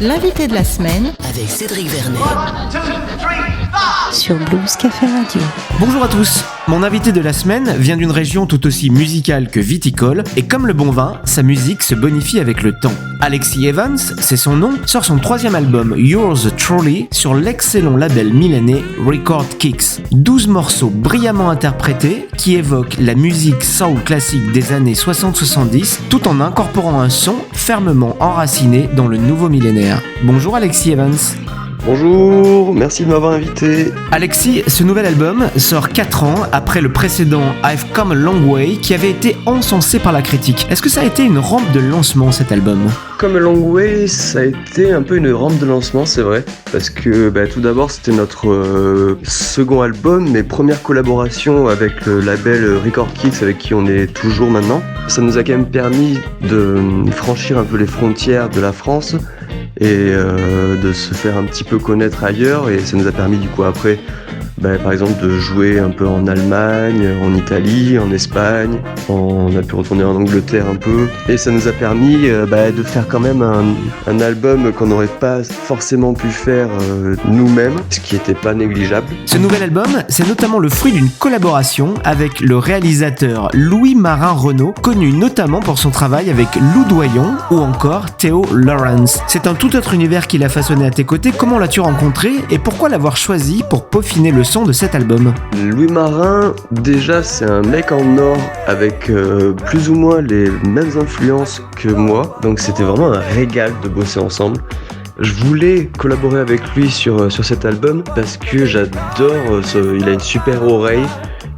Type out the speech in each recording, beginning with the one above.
L'invité de la semaine avec Cédric Vernet sur Blues Café Radio. Bonjour à tous. Mon invité de la semaine vient d'une région tout aussi musicale que viticole, et comme le bon vin, sa musique se bonifie avec le temps. Alexis Evans, c'est son nom, sort son 3e album Yours Truly sur l'excellent label milanais Record Kicks. 12 morceaux brillamment interprétés qui évoquent la musique soul classique des années 60-70 tout en incorporant un son fermement enraciné dans le nouveau millénaire. Bonjour Alexis Evans. Bonjour, merci de m'avoir invité. Alexis, ce nouvel album sort 4 ans après le précédent I've Come a Long Way qui avait été encensé par la critique. Est-ce que ça a été une rampe de lancement cet album ? Come a Long Way, ça a été un peu une rampe de lancement, c'est vrai. Parce que tout d'abord, c'était notre second album, mes premières collaborations avec le label Record Kicks avec qui on est toujours maintenant. Ça nous a quand même permis de franchir un peu les frontières de la France et de se faire un petit peu connaître ailleurs, et ça nous a permis du coup après par exemple de jouer un peu en Allemagne, en Italie, en Espagne, on a pu retourner en Angleterre un peu, et ça nous a permis de faire quand même un album qu'on n'aurait pas forcément pu faire nous-mêmes, ce qui n'était pas négligeable. Ce nouvel album, c'est notamment le fruit d'une collaboration avec le réalisateur Louis Marin-Renaud, connu notamment pour son travail avec Lou Doyon ou encore Theo Lawrence. C'est un tout autre univers qu'il a façonné à tes côtés. Comment l'as-tu rencontré et pourquoi l'avoir choisi pour peaufiner le son de cet album ? Louis Marin, déjà c'est un mec en or avec plus ou moins les mêmes influences que moi, donc c'était vraiment un régal de bosser ensemble. Je voulais collaborer avec lui sur cet album parce que j'adore, il a une super oreille.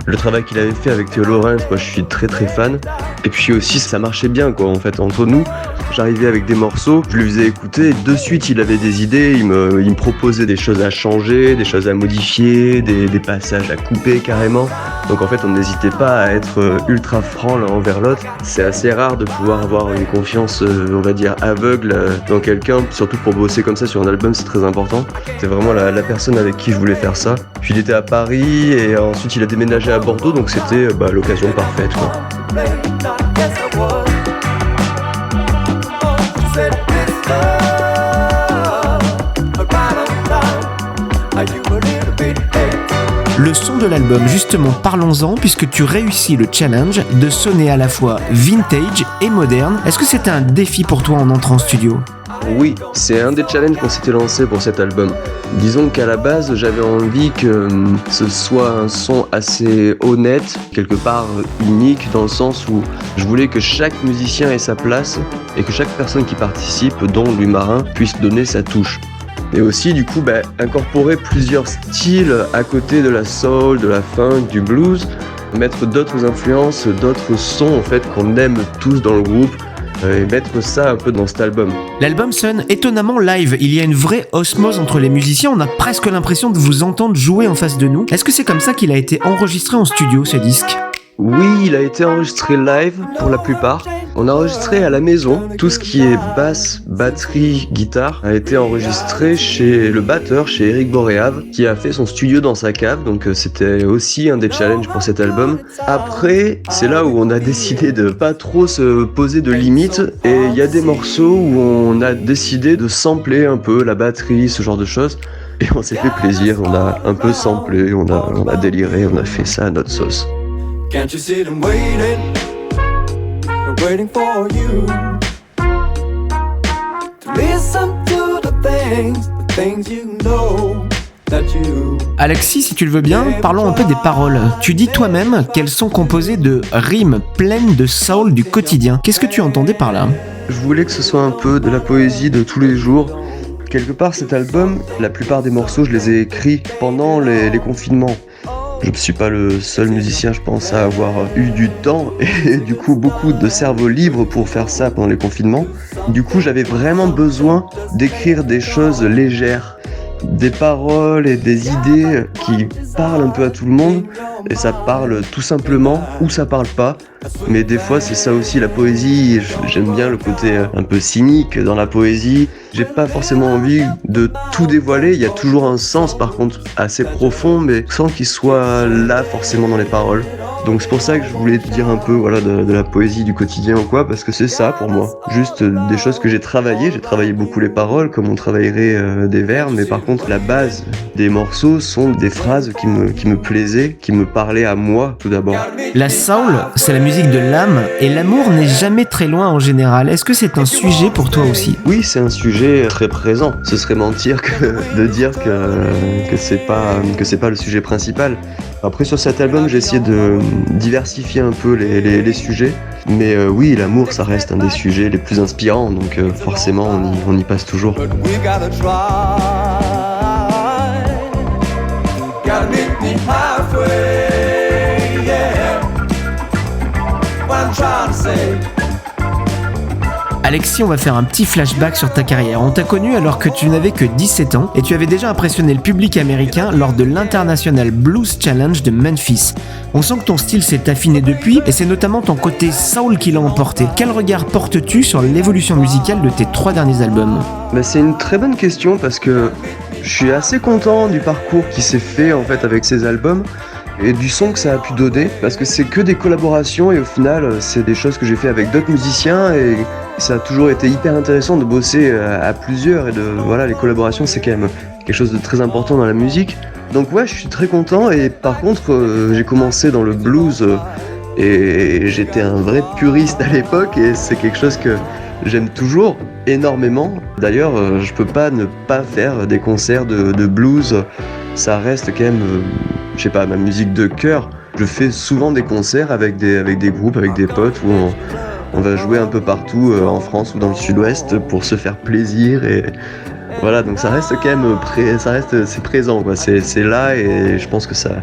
Le travail qu'il avait fait avec Theo Lawrence, moi je suis très très fan. Et puis aussi ça marchait bien quoi, en fait entre nous. J'arrivais avec des morceaux, je lui faisais écouter et de suite il avait des idées, il me proposait des choses à changer, des choses à modifier, des passages à couper carrément. Donc en fait on n'hésitait pas à être ultra franc l'un envers l'autre. C'est assez rare de pouvoir avoir une confiance on va dire aveugle dans quelqu'un, surtout pour bosser comme ça sur un album, c'est très important. C'est vraiment la personne avec qui je voulais faire ça. Puis il était à Paris et ensuite il a déménagé à Bordeaux, donc c'était l'occasion parfaite quoi. Le son de l'album, justement, parlons-en, puisque tu réussis le challenge de sonner à la fois vintage et moderne. Est-ce que c'était un défi pour toi en entrant en studio ? Oui, c'est un des challenges qu'on s'était lancé pour cet album. Disons qu'à la base, j'avais envie que ce soit un son assez honnête, quelque part unique, dans le sens où je voulais que chaque musicien ait sa place et que chaque personne qui participe, dont Louis Marin, puisse donner sa touche. Et aussi, du coup, incorporer plusieurs styles à côté de la soul, de la funk, du blues, mettre d'autres influences, d'autres sons en fait qu'on aime tous dans le groupe, et mettre ça un peu dans cet album. L'album sonne étonnamment live, il y a une vraie osmose entre les musiciens, on a presque l'impression de vous entendre jouer en face de nous. Est-ce que c'est comme ça qu'il a été enregistré en studio, ce disque ? Oui, il a été enregistré live pour la plupart. On a enregistré à la maison. Tout ce qui est basse, batterie, guitare a été enregistré chez le batteur, chez Eric Boréave, qui a fait son studio dans sa cave. Donc c'était aussi un des challenges pour cet album. Après, c'est là où on a décidé de pas trop se poser de limites. Et il y a des morceaux où on a décidé de sampler un peu la batterie, ce genre de choses. Et on s'est fait plaisir, on a un peu samplé, on a déliré, on a fait ça à notre sauce. Can't you see them waiting? They're waiting for you to listen to the things you know that you. Alexis, si tu le veux bien, parlons un peu des paroles. Tu dis toi-même qu'elles sont composées de rimes pleines de soul du quotidien. Qu'est-ce que tu entendais par là ? Je voulais que ce soit un peu de la poésie de tous les jours. Quelque part, cet album, la plupart des morceaux, je les ai écrits pendant les confinements. Je ne suis pas le seul musicien, je pense, à avoir eu du temps et du coup beaucoup de cerveau libre pour faire ça pendant les confinements. Du coup, j'avais vraiment besoin d'écrire des choses légères, des paroles et des idées qui parlent un peu à tout le monde, et ça parle tout simplement ou ça parle pas. Mais des fois c'est ça aussi la poésie, j'aime bien le côté un peu cynique dans la poésie. J'ai pas forcément envie de tout dévoiler, il y a toujours un sens par contre assez profond, mais sans qu'il soit là forcément dans les paroles. Donc c'est pour ça que je voulais te dire un peu voilà, de la poésie du quotidien ou quoi, parce que c'est ça pour moi. Juste des choses que j'ai travaillé beaucoup les paroles, comme on travaillerait des vers, mais par contre la base des morceaux sont des phrases qui me plaisaient, qui me parlaient à moi tout d'abord. La soul, c'est la musique de l'âme, et l'amour n'est jamais très loin en général. Est-ce que c'est un sujet pour toi aussi ? Oui, c'est un sujet très présent. Ce serait mentir de dire que c'est pas le sujet principal. Après sur cet album, j'ai essayé de diversifier un peu les sujets, mais oui, l'amour, ça reste un des sujets les plus inspirants, donc forcément on y passe toujours. But we gotta try. Gotta meet me halfway, yeah. What I'm trying to say. Alexis, on va faire un petit flashback sur ta carrière. On t'a connu alors que tu n'avais que 17 ans et tu avais déjà impressionné le public américain lors de l'International Blues Challenge de Memphis. On sent que ton style s'est affiné depuis et c'est notamment ton côté soul qui l'a emporté. Quel regard portes-tu sur l'évolution musicale de tes 3 derniers albums ? C'est une très bonne question parce que je suis assez content du parcours qui s'est fait en fait avec ces albums et du son que ça a pu donner parce que c'est que des collaborations et au final c'est des choses que j'ai fait avec d'autres musiciens et ça a toujours été hyper intéressant de bosser à plusieurs et voilà, les collaborations c'est quand même quelque chose de très important dans la musique. Donc ouais, je suis très content et par contre j'ai commencé dans le blues et j'étais un vrai puriste à l'époque et c'est quelque chose que j'aime toujours énormément. D'ailleurs, je peux pas ne pas faire des concerts de blues. Ça reste quand même, je sais pas, ma musique de cœur. Je fais souvent des concerts avec des groupes, avec des potes où on va jouer un peu partout en France ou dans le sud-ouest pour se faire plaisir et voilà, donc ça reste quand même c'est présent quoi. C'est là et je pense que ça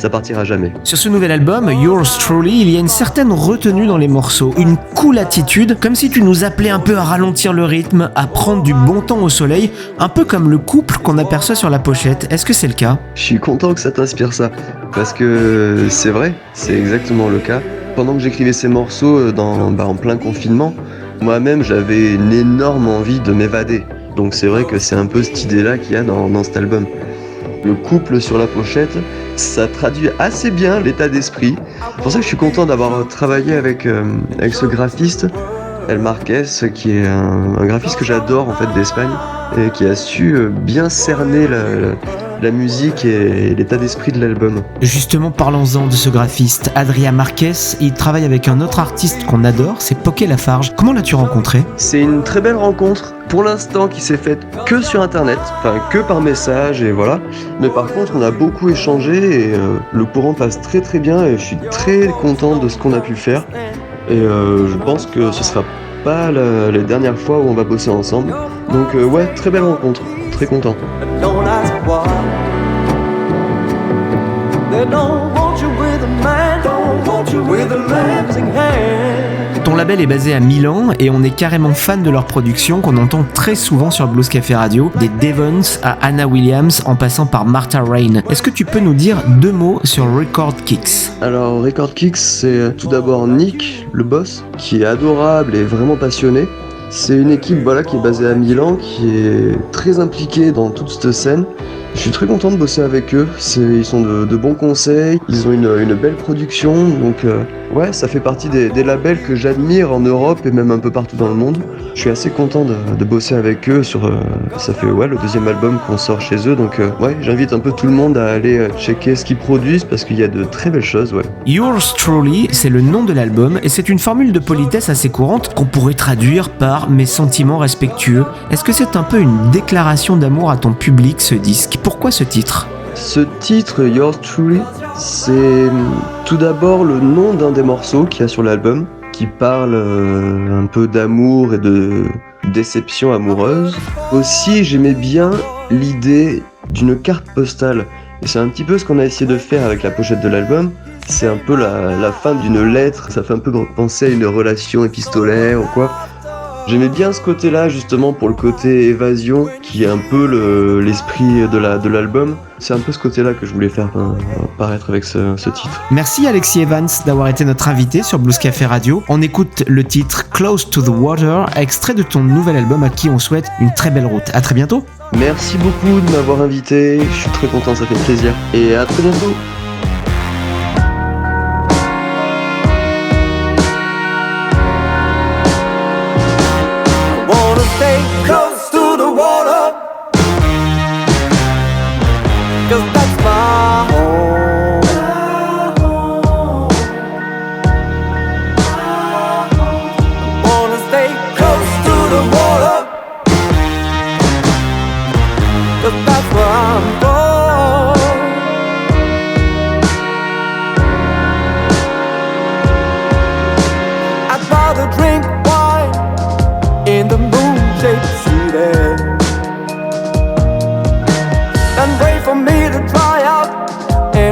partira jamais. Sur ce nouvel album, Yours Truly, il y a une certaine retenue dans les morceaux, une cool attitude, comme si tu nous appelais un peu à ralentir le rythme, à prendre du bon temps au soleil, un peu comme le couple qu'on aperçoit sur la pochette. Est-ce que c'est le cas ? Je suis content que ça t'inspire ça, parce que c'est vrai, c'est exactement le cas. Pendant que j'écrivais ces morceaux en plein confinement, moi-même j'avais une énorme envie de m'évader. Donc c'est vrai que c'est un peu cette idée-là qu'il y a dans cet album. Le couple sur la pochette, ça traduit assez bien l'état d'esprit. C'est pour ça que je suis content d'avoir travaillé avec ce graphiste, El Marquez, qui est un graphiste que j'adore en fait d'Espagne et qui a su bien cerner la musique et l'état d'esprit de l'album. Justement, parlons-en de ce graphiste, Adrià Marquez. Il travaille avec un autre artiste qu'on adore, c'est Poké Lafarge. Comment l'as-tu rencontré ? C'est une très belle rencontre, pour l'instant qui s'est faite que sur internet, enfin que par message et voilà. Mais par contre, on a beaucoup échangé et le courant passe très très bien et je suis très content de ce qu'on a pu faire. Et je pense que ce sera pas les dernières fois où on va bosser ensemble. Donc ouais, très belle rencontre, très content. Don't ask why. They don't want you with a man, don't want you with a losing hand. Ton label est basé à Milan et on est carrément fan de leur production qu'on entend très souvent sur Blues Café Radio, des Devons à Anna Williams en passant par Martha Rain. Est-ce que tu peux nous dire 2 mots sur Record Kicks ? Alors Record Kicks, c'est tout d'abord Nick, le boss, qui est adorable et vraiment passionné. C'est une équipe qui est basée à Milan, qui est très impliquée dans toute cette scène. Je suis très content de bosser avec eux, ils sont de bons conseils, ils ont une belle production, donc ouais, ça fait partie des labels que j'admire en Europe et même un peu partout dans le monde. Je suis assez content de bosser avec eux ça fait le 2e album qu'on sort chez eux, donc ouais, j'invite un peu tout le monde à aller checker ce qu'ils produisent parce qu'il y a de très belles choses, ouais. Yours Truly, c'est le nom de l'album et c'est une formule de politesse assez courante qu'on pourrait traduire par « mes sentiments respectueux ». Est-ce que c'est un peu une déclaration d'amour à ton public, ce disque ? Pourquoi ce titre ? Ce titre, Yours Truly, c'est tout d'abord le nom d'un des morceaux qu'il y a sur l'album, qui parle un peu d'amour et de déception amoureuse. Aussi, j'aimais bien l'idée d'une carte postale. Et c'est un petit peu ce qu'on a essayé de faire avec la pochette de l'album. C'est un peu la fin d'une lettre, ça fait un peu penser à une relation épistolaire ou quoi. J'aimais bien ce côté-là, justement, pour le côté évasion, qui est un peu l'esprit de l'album. C'est un peu ce côté-là que je voulais faire apparaître avec ce titre. Merci Alexis Evans d'avoir été notre invité sur Blues Café Radio. On écoute le titre Close to the Water, extrait de ton nouvel album à qui on souhaite une très belle route. À très bientôt. Merci beaucoup de m'avoir invité, je suis très content, ça fait plaisir. Et à très bientôt.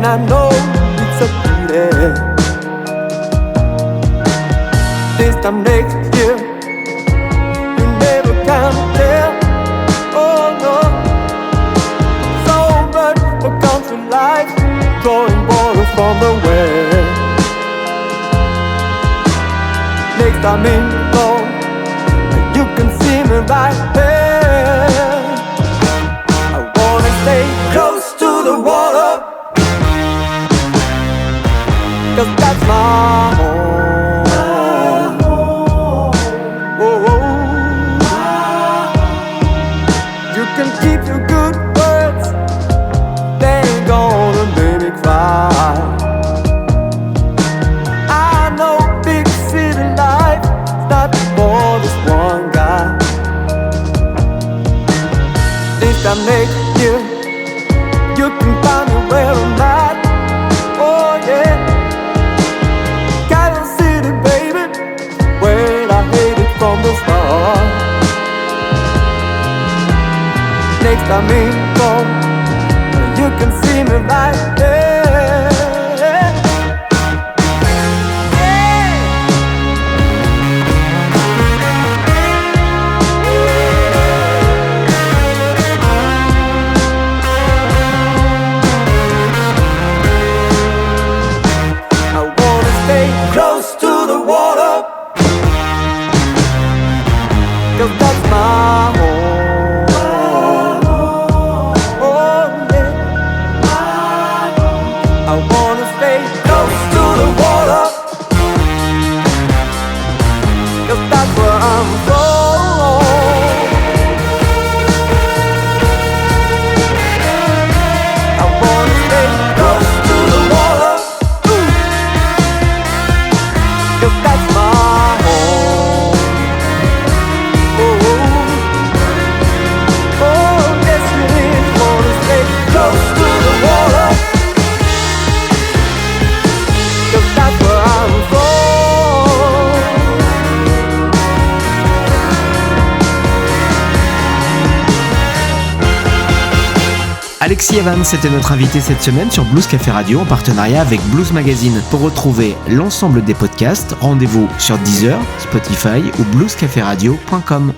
and I know it's a pity. This time next year, you never can tell. Oh no, so much for country life, drawing water from the well. Next time in fall, you can see me right there. I wanna stay close to the water, 'cause that's my home. Oh, you can keep your good words, they ain't gonna make me cry. I know big city life is not for this one guy. This time next year, you can find me where I'm at. Oh yeah, Kansas City, baby, where I hate it from the start. Next time in fall, you can see me right there. I wanna stay close to the water, 'cause that's my home. Oh yeah, I wanna stay close to the water, 'cause that's where I'm from. I wanna stay close to the water, 'cause that's my home. Oh, oh, yes it is. Wanna stay close to the water, 'cause that's where I'm from. Alexis Evans était notre invité cette semaine sur Blues Café Radio en partenariat avec Blues Magazine. Pour retrouver l'ensemble des podcasts, rendez-vous sur Deezer, Spotify ou bluescaferadio.com.